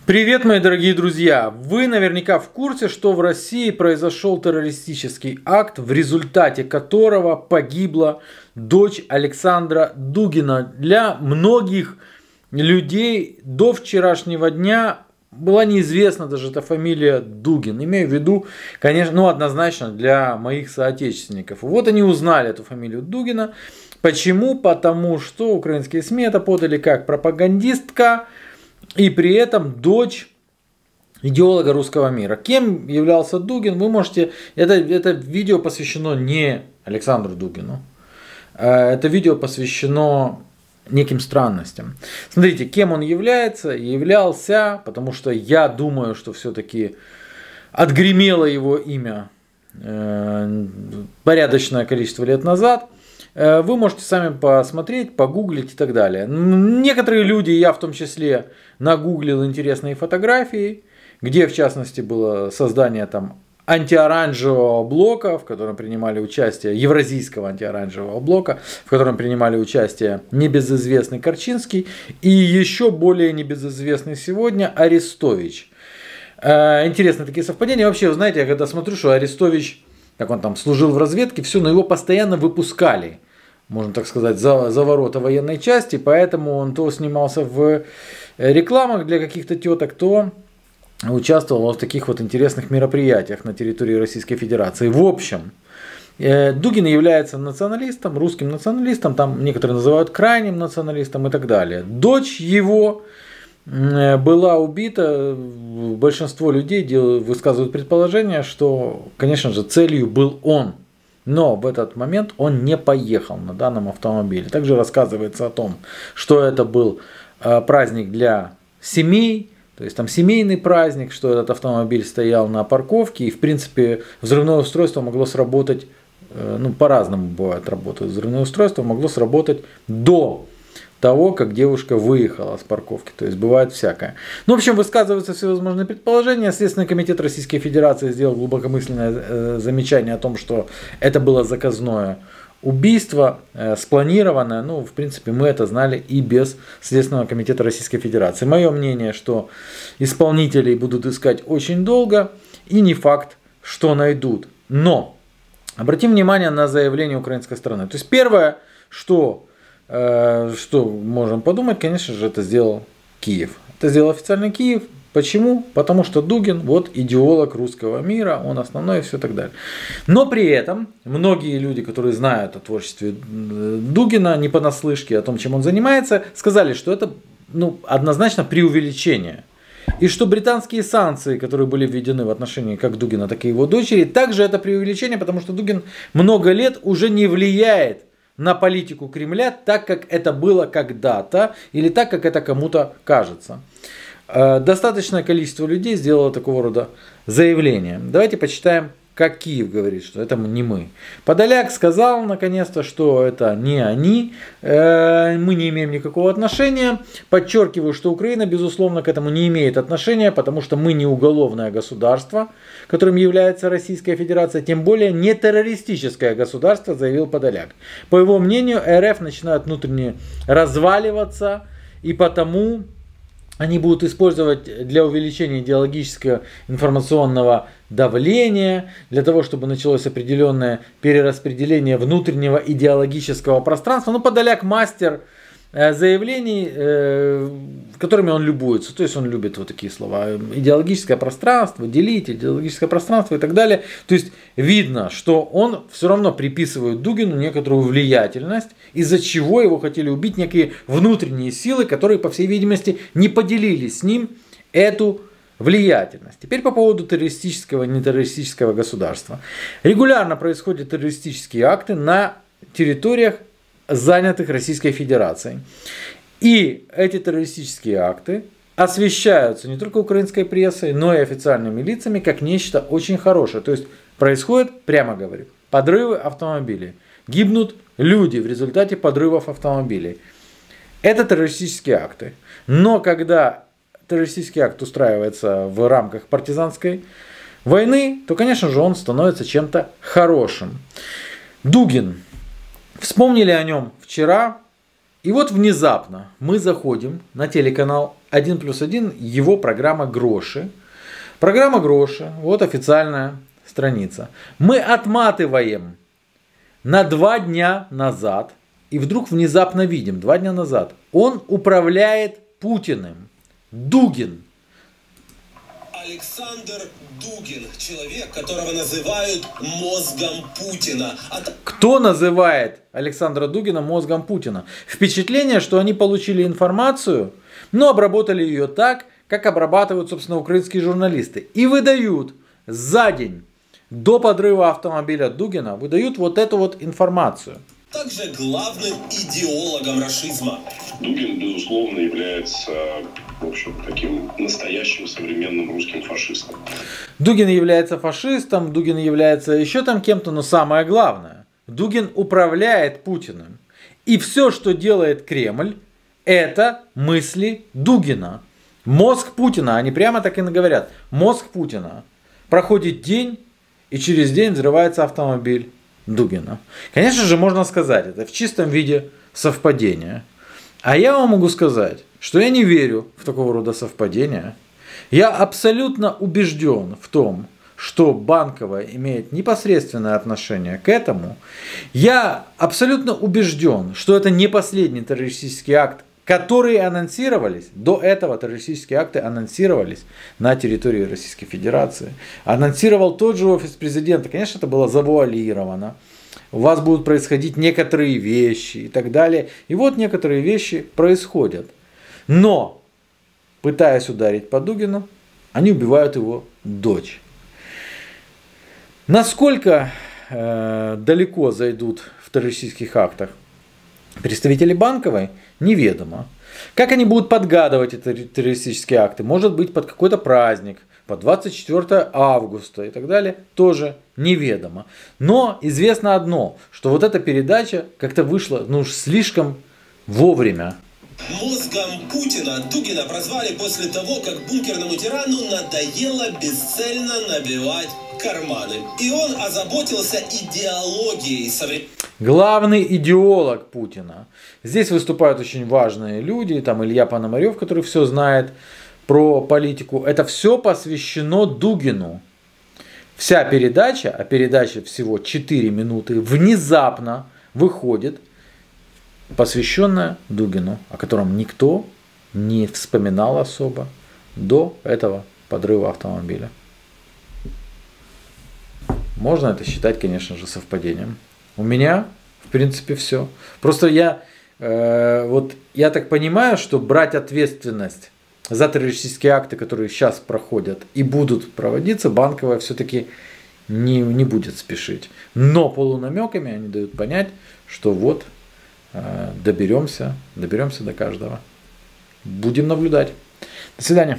Привет, мои дорогие друзья! Вы наверняка в курсе, что в России произошел террористический акт, в результате которого погибла дочь Александра Дугина. Для многих людей до вчерашнего дня была неизвестна даже эта фамилия Дугин. Имею в виду, конечно, однозначно для моих соотечественников. Вот они узнали эту фамилию Дугина. Почему? Потому что украинские СМИ это подали как пропагандистка, и при этом дочь идеолога русского мира. Кем являлся Дугин, вы можете... Это видео посвящено не Александру Дугину. Это видео посвящено неким странностям. Смотрите, кем он являлся, потому что я думаю, что все-таки отгремело его имя порядочное количество лет назад. Вы можете сами посмотреть, погуглить и так далее. Некоторые люди, я в том числе, нагуглил интересные фотографии, где в частности было создание там антиоранжевого блока, в котором принимали участие, евразийского антиоранжевого блока, в котором принимали участие небезызвестный Корчинский и еще более небезызвестный сегодня Арестович. Интересные такие совпадения. Вообще, вы знаете, я когда смотрю, что Арестович, как он там служил в разведке, все, но его постоянно выпускали, можно так сказать, за ворота военной части, поэтому он то снимался в рекламах для каких-то теток, то участвовал в таких вот интересных мероприятиях на территории Российской Федерации. В общем, Дугин является националистом, русским националистом, там некоторые называют крайним националистом и так далее. Дочь его была убита, большинство людей высказывают предположение, что, конечно же, целью был он. Но в этот момент он не поехал на данном автомобиле. Также рассказывается о том, что это был праздник для семей, то есть там семейный праздник, что этот автомобиль стоял на парковке, и в принципе взрывное устройство могло сработать, по-разному бывает работает, взрывное устройство могло сработать до того, как девушка выехала с парковки. То есть бывает всякое. В общем, высказываются всевозможные предположения. Следственный комитет Российской Федерации сделал глубокомысленное замечание о том, что это было заказное убийство, спланированное. В принципе, мы это знали и без Следственного комитета Российской Федерации. Мое мнение, что исполнителей будут искать очень долго и не факт, что найдут. Но обратим внимание на заявление украинской стороны. То есть первое, что можем подумать, конечно же, это сделал Киев. Это сделал официальный Киев. Почему? Потому что Дугин, идеолог русского мира, он основной и все так далее. Но при этом многие люди, которые знают о творчестве Дугина, не понаслышке о том, чем он занимается, сказали, что это однозначно преувеличение. И что британские санкции, которые были введены в отношении как Дугина, так и его дочери, также это преувеличение, потому что Дугин много лет уже не влияет на политику Кремля так, как это было когда-то, или так, как это кому-то кажется. Достаточное количество людей сделало такого рода заявления. Давайте почитаем, как Киев говорит, что это не мы. Подоляк сказал наконец-то, что это не они, мы не имеем никакого отношения. Подчеркиваю, что Украина, безусловно, к этому не имеет отношения, потому что мы не уголовное государство, которым является Российская Федерация, тем более не террористическое государство, заявил Подоляк. По его мнению, РФ начинают внутренне разваливаться, и потому они будут использовать для увеличения идеологического информационного давления, для того, чтобы началось определенное перераспределение внутреннего идеологического пространства. Подоляк мастер заявлений, которыми он любуется. То есть он любит вот такие слова. Идеологическое пространство, делить идеологическое пространство и так далее. То есть видно, что он все равно приписывает Дугину некоторую влиятельность, из-за чего его хотели убить некие внутренние силы, которые, по всей видимости, не поделили с ним эту влиятельность. Теперь по поводу террористического и нетеррористического государства. Регулярно происходят террористические акты на территориях, занятых Российской Федерацией. И эти террористические акты освещаются не только украинской прессой, но и официальными лицами как нечто очень хорошее. То есть происходит, прямо говорю, подрывы автомобилей. Гибнут люди в результате подрывов автомобилей. Это террористические акты. Но когда террористический акт устраивается в рамках партизанской войны, то, конечно же, он становится чем-то хорошим. Дугин. Вспомнили о нем вчера И вот внезапно мы заходим на телеканал 1+1, его программа «Гроши». Программа «Гроши», вот официальная страница. Мы отматываем на 2 дня назад, и вдруг внезапно видим, 2 дня назад, он управляет Путиным. Дугин. Александр Дугин, человек, которого называют мозгом Путина. Кто называет Александра Дугина мозгом Путина? Впечатление, что они получили информацию, но обработали ее так, как обрабатывают, собственно, украинские журналисты. И выдают за день до подрыва автомобиля Дугина, выдают вот эту вот информацию. Также главным идеологом рашизма. Дугин, безусловно, является, в общем, таким настоящим современным русским фашистом. Дугин является фашистом, Дугин является еще там кем-то, но самое главное, Дугин управляет Путиным. И все, что делает Кремль, это мысли Дугина. Мозг Путина, они прямо так и говорят, мозг Путина. Проходит день, и через день взрывается автомобиль Дугина. Конечно же, можно сказать, это в чистом виде совпадение. А я вам могу сказать, что я не верю в такого рода совпадения. Я абсолютно убежден в том, что Банковая имеет непосредственное отношение к этому. Я абсолютно убежден, что это не последний террористический акт, которые анонсировались, до этого террористические акты анонсировались на территории Российской Федерации. Анонсировал тот же офис президента. Конечно, это было завуалировано. У вас будут происходить некоторые вещи и так далее. И вот некоторые вещи происходят. Но, пытаясь ударить по Дугину, они убивают его дочь. Насколько далеко зайдут в террористических актах представители Банковой, неведомо. Как они будут подгадывать эти террористические акты? Может быть, под какой-то праздник, под 24 августа и так далее, тоже неведомо. Но известно одно, что вот эта передача как-то вышла уж слишком вовремя. Мозгом Путина Дугина прозвали после того, как бункерному тирану надоело бесцельно набивать карманы. И он озаботился идеологией современного. Главный идеолог Путина. Здесь выступают очень важные люди, там Илья Пономарев, который все знает про политику. Это все посвящено Дугину. Вся передача, а передача всего 4 минуты, внезапно выходит, посвященная Дугину, о котором никто не вспоминал особо до этого подрыва автомобиля. Можно это считать, конечно же, совпадением. У меня, в принципе, все. Просто я так понимаю, что брать ответственность за террористические акты, которые сейчас проходят и будут проводиться, Банковая все-таки не будет спешить. Но полунамеками они дают понять, что вот доберемся до каждого. Будем наблюдать. До свидания.